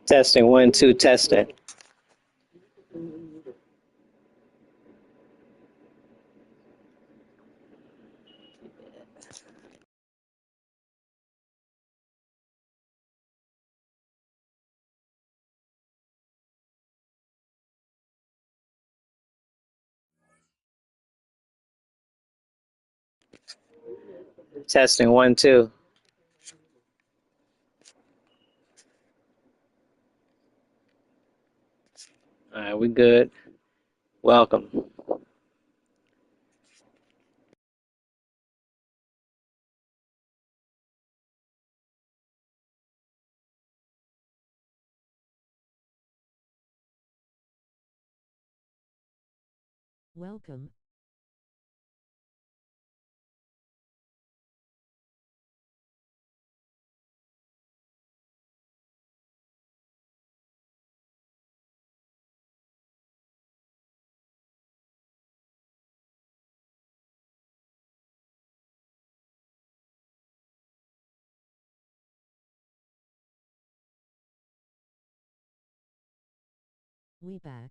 Testing, 1, 2, testing. Testing, 1, 2. All right, we good. Welcome. Welcome. We back.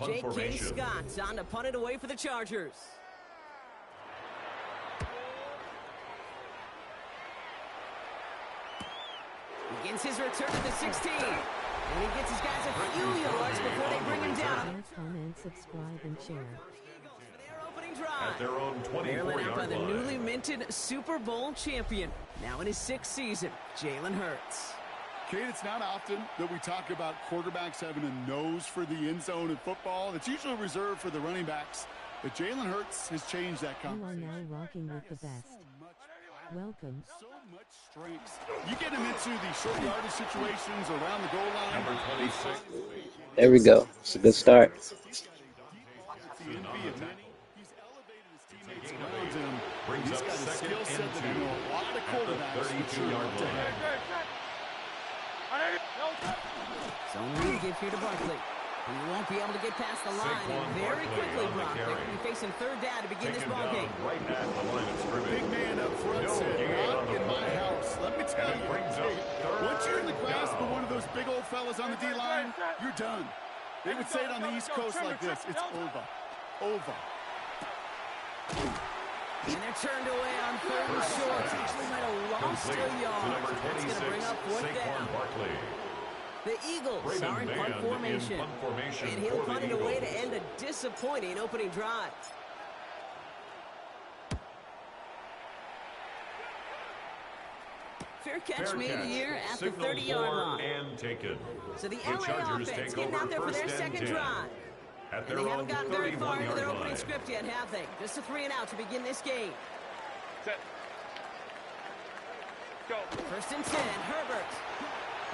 J.K. Scott's on to punt it away for the Chargers. Begins his return to the 16. And he gets his guys a few yards before they bring him down. Comment, subscribe, and share. At their own 24-yard by the newly minted Super Bowl champion. Now in his 6th season, Jalen Hurts. Kate, it's not often that we talk about quarterbacks having a nose for the end zone in football. It's usually reserved for the running backs. But Jalen Hurts has changed that conversation. You are now rocking with the best. Welcome. So much strength. You get him into the short yardage situations around the goal line. Number 26. There we go. It's a good start. He's elevated his teammates around him. He's got a skill set that I know a lot of quarterbacks would sure love to have. Zone read give here to Barkley. And he won't be able to get past the line. And very quickly, Brock, they're going to be facing 3rd down to begin this ball game. Right at the line of scrimmage. Big man up front said, not in my house. Let me tell you, once you're in the grasp of one of those big old fellas on the D-line, you're done. They would say it on the East Coast like this. It's over. Over. And they're turned away on 3rd and short. Actually might have lost a yard. That's going to bring up 4th down. The Eagles are in punt formation. And he'll punt it away to end a disappointing opening drive. Fair catch made here at the 30-yard line. And taken. So the LA offense getting out there for their 2nd drive. And they haven't gotten very far into their opening script yet, have they? Just a 3 and out to begin this game. Set. Go. 1st and 10, Herbert.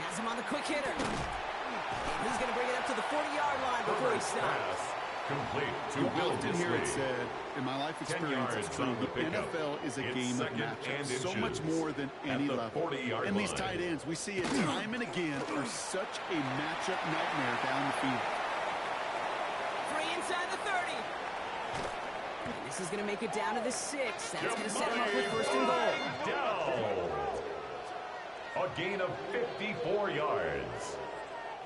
Has him on the quick hitter. And he's going to bring it up to the 40-yard line before he stops. Complete to You Will often hear it Disley. said, in my life experience, it's true, the NFL is a game of matchups, so much more than any level. And these tight ends, we see it time and again, are such a matchup nightmare down the field. Free inside the 30. And this is going to make it down to the 6. That's going to set him up with 1st and goal. Down. A gain of 54 yards.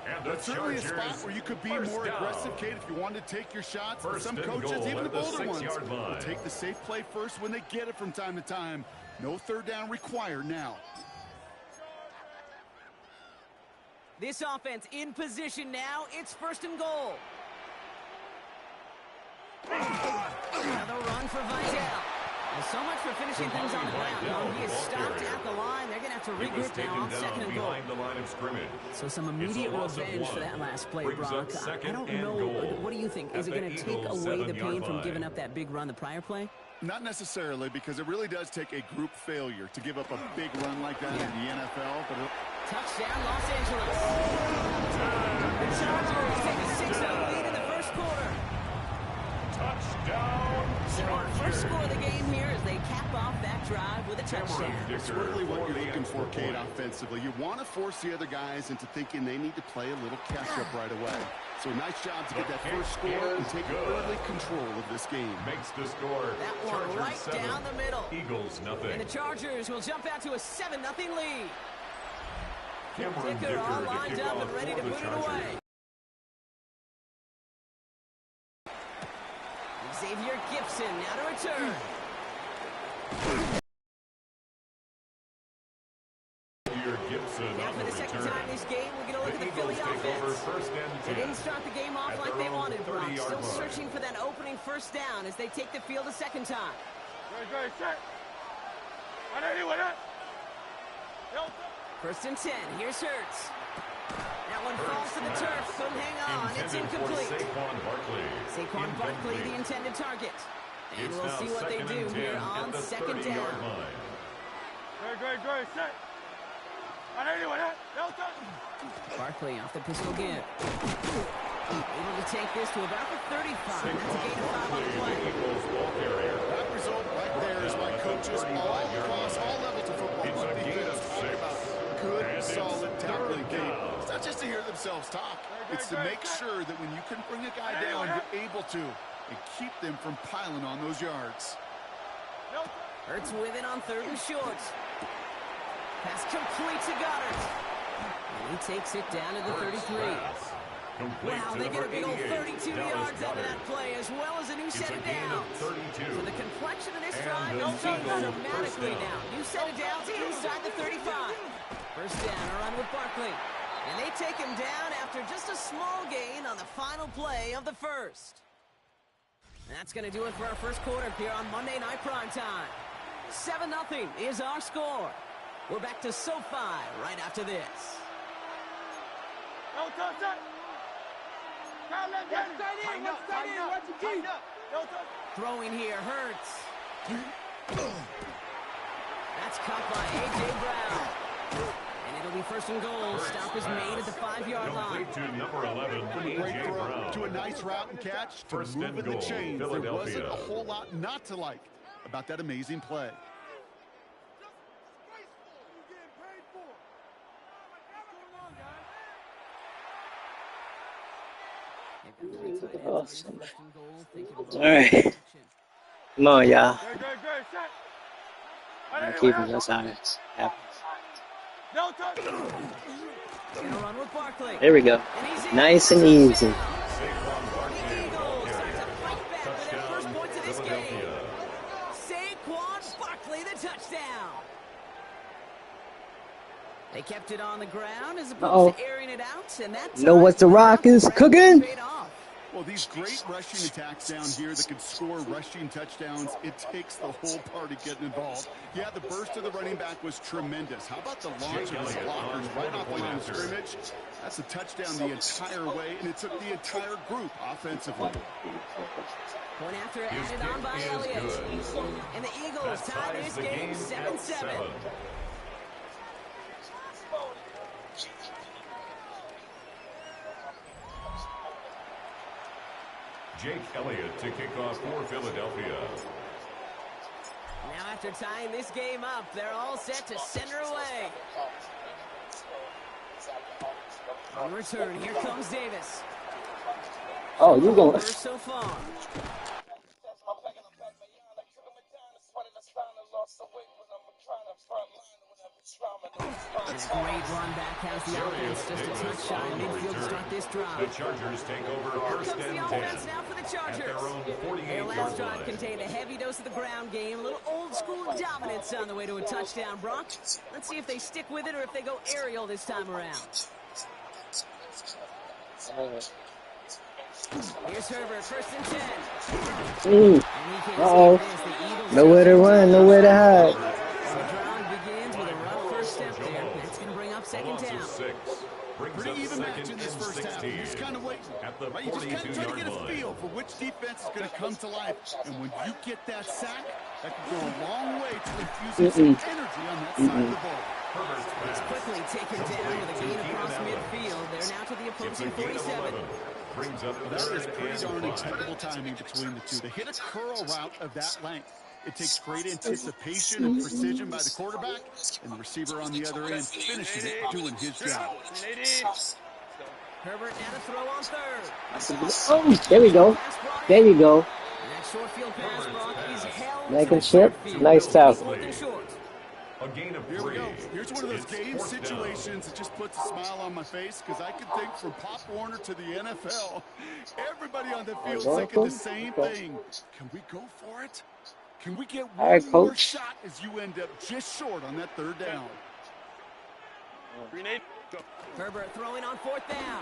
And the That's certainly a Chargers, spot where you could be more aggressive, Kate, if you wanted to take your shots. But some coaches, even the bolder ones, will take the safe play first when they get it from time to time. No third down required now. This offense in position now. It's 1st and goal. Another run for Vidal. And so much for finishing things on the ground. He is stopped at the line. They're going to have to regroup now on 2nd and goal. The line of scrimmage. So some immediate revenge for that last play, Brock. I don't know. What do you think? Is it going to take away the pain from giving up that big run the prior play? Not necessarily, because it really does take a group failure to give up a big run like that in the NFL. But touchdown, Los Angeles. The Chargers take a 6-0 lead in the 1st quarter. Touchdown, Chargers. First score of the game here as they cap off that drive with a touchdown. It's really what you're looking for, Kate, offensively. You want to force the other guys into thinking they need to play a little catch-up right away. So nice job to get that first score and take early control of this game. Makes the score. That one Chargers right 7, down the middle. Eagles nothing. And the Chargers will jump out to a 7-0 lead. Cameron Dicker Dicker all to lined kick up off and ready for to the put it Chargers. away. Xavier Gibson now to return. Gibson Now on for the the second return. time this game, we're going to look The at the Philly Eagles take over offense. 1st and 10. They didn't start the game off At like their they own wanted, Brock. 30-yard Still line. searching for that opening 1st down as they take the field a 2nd time. First and 10. Here's Hurts. That one falls to the turf. Couldn't hang on. It's incomplete. Saquon Barkley. Saquon Barkley, the intended target. And It's we'll now see what they 2nd do and 10 here at on the 2nd 30-yard down. line. Barkley off the pistol again. Able to take this to about the 35. That's a gain of 5 on the play. Eagles ball carrier. That result right there is why coaches all across all levels of football It's a gain of 6. good, And solid it's tackling 3rd game. down. It's not just to hear themselves talk. It's to make sure that when you can bring a guy down, you're able to and keep them from piling on those yards. Hurts with it on 3rd and short. Pass complete to Goddard. And he takes it down to the 33. Wow, they get a big old 32 yards out of that play, as well as a new set of downs. So the complexion of this drive has changed dramatically now. New set of downs inside the 35. First down, a run with Barkley. And they take him down after just a small gain on the final play of the 1st. That's going to do it for our 1st quarter here on Monday Night Primetime. 7-0 is our score. We're back to SoFi right after this. Throwing here, Hurts. That's caught by A.J. Brown. And it'll be 1st and goal. Stop is made at the 5-yard line. To number 11, Great A.J. throw Brown. to a nice route and catch to 1st move and in the goal, chains. There Philadelphia. wasn't a whole lot not to like about that amazing play. Awesome. All right. Come on, y'all. I'm keeping this honest. Gonna run with Barkley. There we go. And he's in. Nice and easy. The Eagles start to fight back for their first points of this game. Saquon Barkley, the touchdown. They kept it on the ground as opposed to airing it out, and that Know what the Rock is cooking? paid off. Well, these great rushing attacks down here that can score rushing touchdowns, it takes the whole party getting involved. Yeah, the burst of the running back was tremendous. How about the launch of his blockers right off the line of scrimmage? That's a touchdown the entire way, and it took the entire group offensively. Point after added on by Elliott. And the Eagles tie this game 7-7. Jake Elliott to kick off for Philadelphia. Now after tying this game up, they're all set to send her away. On return, here comes Davis. Oh, you going? First so far. And a great run back has the offense just a touch shy of midfield to start this drive. The Chargers take over Here first comes and the 10 offense now for the at Chargers. their own Their 48-yard last drive line. contained a heavy dose of the ground game, a little old school dominance on the way to a touchdown, Brock. Let's see if they stick with it or if they go aerial this time around. Here's Herbert, first and 10. Uh-oh. Nowhere to run, nowhere to hide. The drive begins with a rough first step there. That's going to bring up second down. Pretty even match in this first half. You just kind of wait. Right? You just kind of try to get a feel for which defense is going to come to life. And when you get that sack, that can go a long way to infusing some energy on that side of the ball. It's quickly taken down with a gain across midfield. They're now to the opposing 47. That is pretty darn impeccable timing between the two. They hit a curl route of that length. It takes great anticipation and precision by the quarterback, and the receiver on the other end finishes it, doing his job. Herbert now to throw on third. Oh, there we go. There you go. And that short field pass, Brock, is held Make to him the chip. short field. Nice tackle. Fourth and short. A gain of Here we 3. go. Here's one of those It's game fourth down. situations that just puts a smile on my face because I can think from Pop Warner to the NFL, everybody on the field thinking the same thing. Can we go for it? Can we get All one right, more coach. shot as you end up just short on that third down? Herbert throwing on fourth down.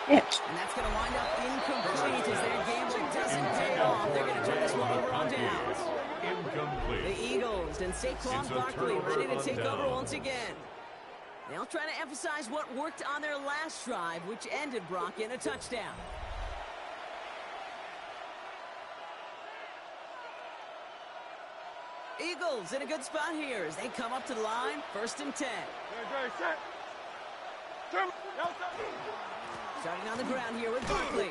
Yeah. And that's going to wind up incomplete as their gamble doesn't pay off. They're going to turn this one over on downs. Incomplete. The Eagles and Saquon It's a Barkley turnover ready to on take down. over once again. They'll try to emphasize what worked on their last drive, which ended, Brock, in a touchdown. Eagles in a good spot here as they come up to the line, first and 10. Starting on the ground here with Barkley.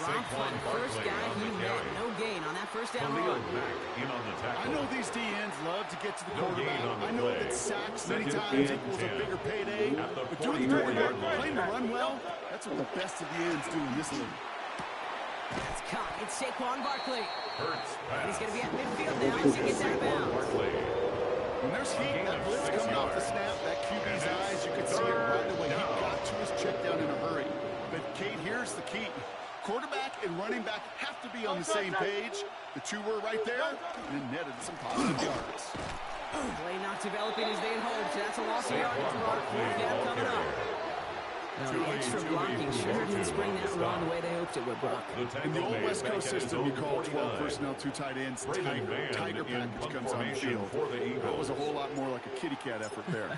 Drop Saquon on first Barkley guy on he the met. carry. No gain on that first down Khalil run. Mack in on the tackle. I know these DNs love to get to the No gain quarterback. on the I know play. that sacks many Second times and equals a 10. bigger payday. At the But doing the dirty 44-yard work, line. playing to run well, that's what the best of the ends do in this league. That's caught. It's Saquon Barkley. Hurts And he's pass. going to be at midfield now as he gets out of Saquon bounds. Barkley. When there's heat, that blitz coming off the snap, that QB's eyes, you can see it right away. He got to his check down in a hurry. But, Kate, here's the key. Quarterback and running back have to be on the same page. The two were right there, and it netted some positive yards. Play not developing as they had hoped. That's a loss of yardage. Brock. Fourth down coming up. Now, the extra blocking sure didn't spring that run the way they hoped it would, Brock. In the old West Coast system, you call 12 personnel, 2 tight ends, Tiger package comes on the field. That was a whole lot more like a kitty cat effort there.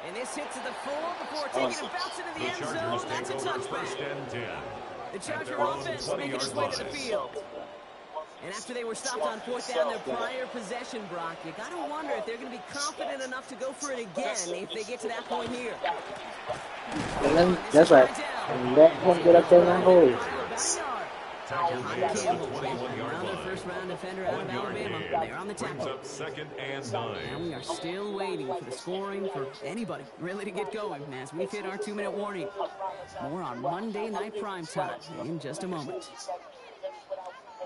And this hits at the full before taking a bounce into the end zone. That's a touchback. The Charger offense making its way to the field. And after they were stopped on fourth down, their prior possession, Brock, you got to wonder if they're going to be confident enough to go for it again if they get to that point here. That's right. And let him get up there and hold. Another first-round defender out of Alabama. They're on the Brings tackle. up second and 9. And we are still waiting for the scoring for anybody really to get going as we've hit our 2-minute warning. More on Monday Night Primetime in just a moment.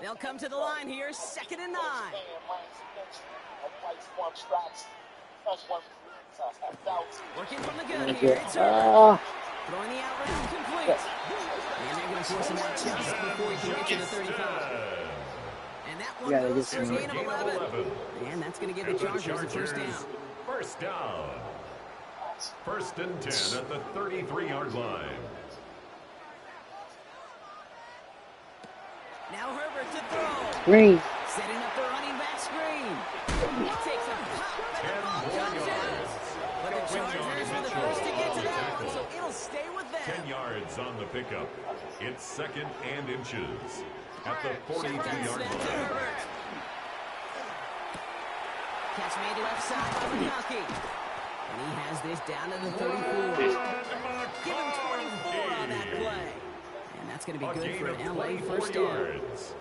They'll come to the line here, second and 9. Working from the gun here, it's Herbert. Throwing the out route complete. And they're going to force him out just before he can get to the 35. And that one goes for a gain of 11. And that's going to give the Chargers a first down. First down. First and 10 at the 33-yard line. Now Herbert to throw. Green. Setting up the running back screen. He takes a pop and the ball comes out. But the Chargers were the first to get to that one, so it'll stay with them. 10 yards on the pickup. It's second and inches at the Shotgun 42-yard snap to line. Herbert. Catch made left side by McConkey. And he has this down to the 34. Give him 24 on that play. And that's going to be A good gain for of an LA 24 first down. yards.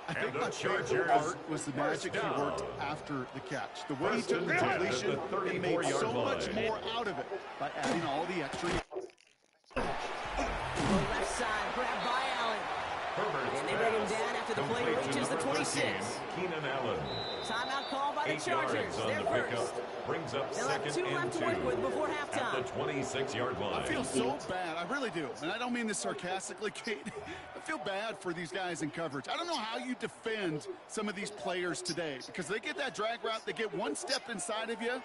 I think the my favorite Chargers part was the magic he down. worked after the catch. The way he First took and the 10 at completion the and made 34-yard so much line. more out of it by adding all the extra. The left side, grabbed by Allen. And they bring him down after the play reaches the 26. Keenan Allen. Timeout called by the 8 Chargers. yards on They're the first. pickup. Brings up They'll have 2 2nd left and to work with before 2 halftime. at the 26-yard line. I feel so bad. I really do. And I don't mean this sarcastically, Kate. I feel bad for these guys in coverage. I don't know how you defend some of these players today because they get that drag route, they get one step inside of you.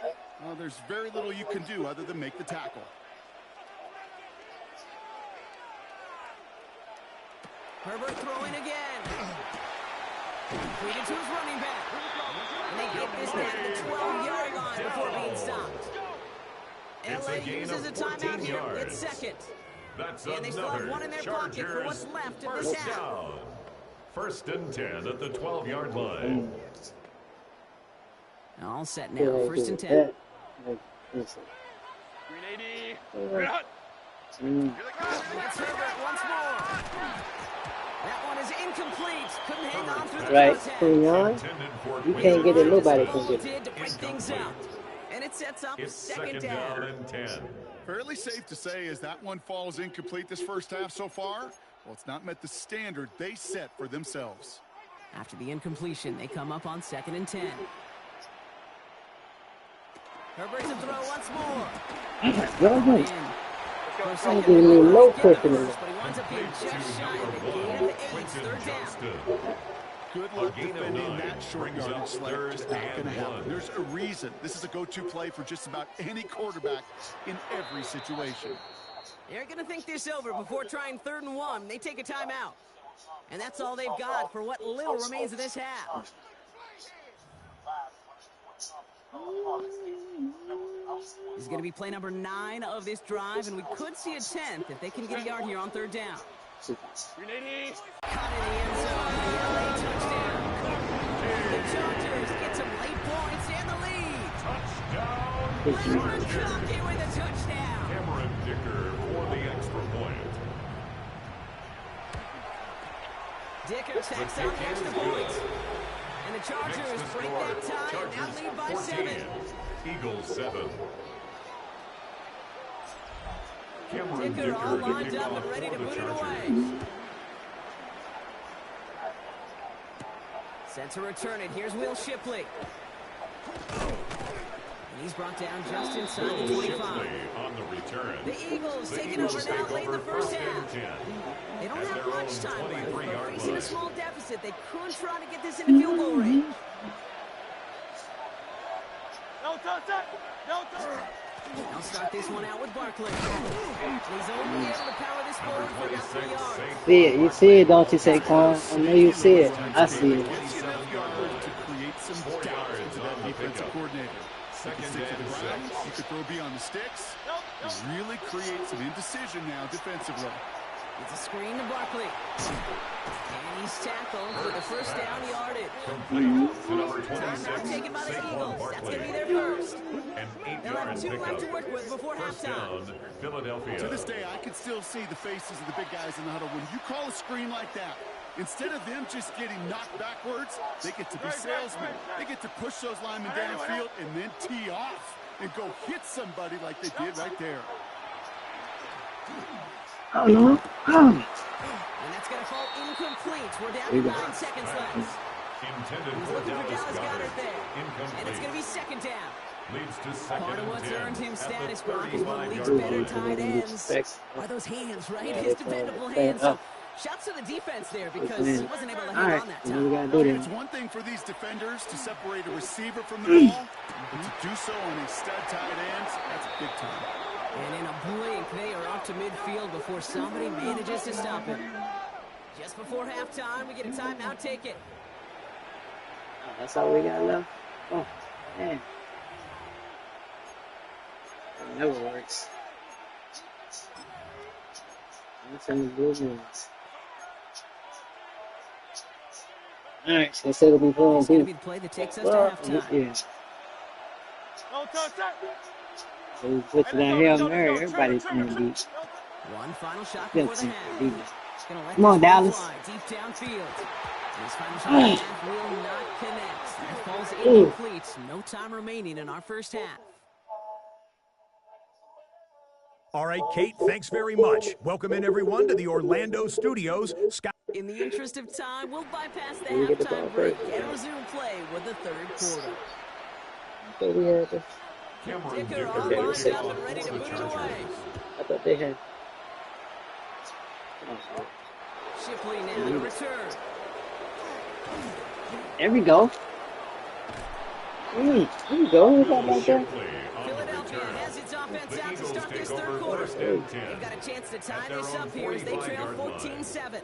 There's very little you can do other than make the tackle. Herbert throwing again. Completed to his running back. And they get this down to the 12-yard line before being stopped. LA uses a timeout here. It's second. That's And they still have one in their pocket for what's left of this half. Down. 1st and 10 at the 12-yard line. All set now. 1st and 10. It's Herbert once more. That one is incomplete. Couldn't hang on through the Right, contact. putting on. You can't get it. Nobody can get it. Did to break things out. And it sets up It's second 2nd down down. and 10. Fairly safe to say as that one falls incomplete this first half so far. Well, it's not met the standard they set for themselves. After the incompletion, they come up on 2nd and 10. Herbert to throw once more. Go ahead. In. I'm giving you low pressure in But there. he winds up being just shy of the gain of 8. Quentin 3rd down. Johnston. Good luck A gain of defending 9 that short brings up yardage slate. 3rd Just not going to and happen. 1. There's a reason. This is a go-to play for just about any quarterback in every situation. They're going to think this over before trying 3rd and 1. They take a timeout. And that's all they've got for what little remains of this half. This is going to be play number 9 of this drive, and we could see a 10th if they can get a yard here on 3rd down. Caught in the end zone. The LA touchdown. The Chargers get some late points and the lead. Touchdown. McConkey with a touchdown. Cameron Dicker for the extra point. Dicker tacks on the extra point. And the Chargers break that tie and now lead by 7. Eagles 7. Cameron Dicker all Dicker lined up and ready to for the boot it away. Chargers. Set to return it. Here's Will Shipley. And he's brought down just inside the 25. Shipley on the return. The Eagles The taking Eagles over now take late in the over first 1st and half. 10. They don't at have their much own time left, but 23-yard facing a line. small deficit, they could try to get this into field goal range. They'll start this one out with Barkley. He's only able to power this forward for about 3 yards. See it. You see it, don't you, Saquon? I know you see it. I see it. Gets you enough yards to create some doubt into that defensive coordinator. You can stick to the ground, you could throw beyond the sticks. You really create some indecision now defensively. It's a screen to Barkley. And he's tackled for the first down yardage. Complete to number 26, Timeout taken by the Saquon Eagles. That's going to be Barkley. their first. An They'll have 8-yard 2 left to pickup. work with before 1st halftime. down, Philadelphia. To this day, I can still see the faces of the big guys in the huddle. When you call a screen like that, instead of them just getting knocked backwards, they get to be salesmen. They get to push those linemen downfield and then tee off and go hit somebody like they did right there. Oh, no. Oh. And that's going to fall incomplete. We're down to 9 seconds left. Intended He's for looking for Dallas Dallas Goedert there. Incomplete. And it's going to be 2nd down. Leads to 2nd Part of and what's 10 earned him at the status, Brock, is one of the league's 35-yard better line. tight ends. Respect. Are those hands, right? Yeah, His they dependable play hands. So up. shouts to the defense there because he wasn't able to All hang right. on that You know we time. got to do It's this. one thing for these defenders to separate a receiver from the ball, but to do so on a stud tight end, that's big time. And in a blink, they are up to midfield before somebody manages to stop him. Just before halftime, we get a timeout. Take it. That's all we got left. Oh, man. It never works. That's in the blue ones. Alright, so they said it'll be playing It's going to be deep. the play that takes us Well, to halftime. yeah. So we put it down here, Mary. Everybody's playing deep. One final shot Good before the team, half. deep. Gonna let Come on, this one Dallas. fly deep downfield. His final shot of the half will not connect. That falls incomplete. No time remaining in our first half. All right, Kate, thanks very much. Welcome in, everyone, to the Orlando studios. In the interest of time, we'll bypass the halftime break and resume play with the third quarter. So we had this. Dicker all lined up and ready to move away. I thought they had. Shipley now to return. There we go. There we go. How about that? Philadelphia has its offense out to start this third quarter. They've got a chance to tie this up here as they trail 14-7.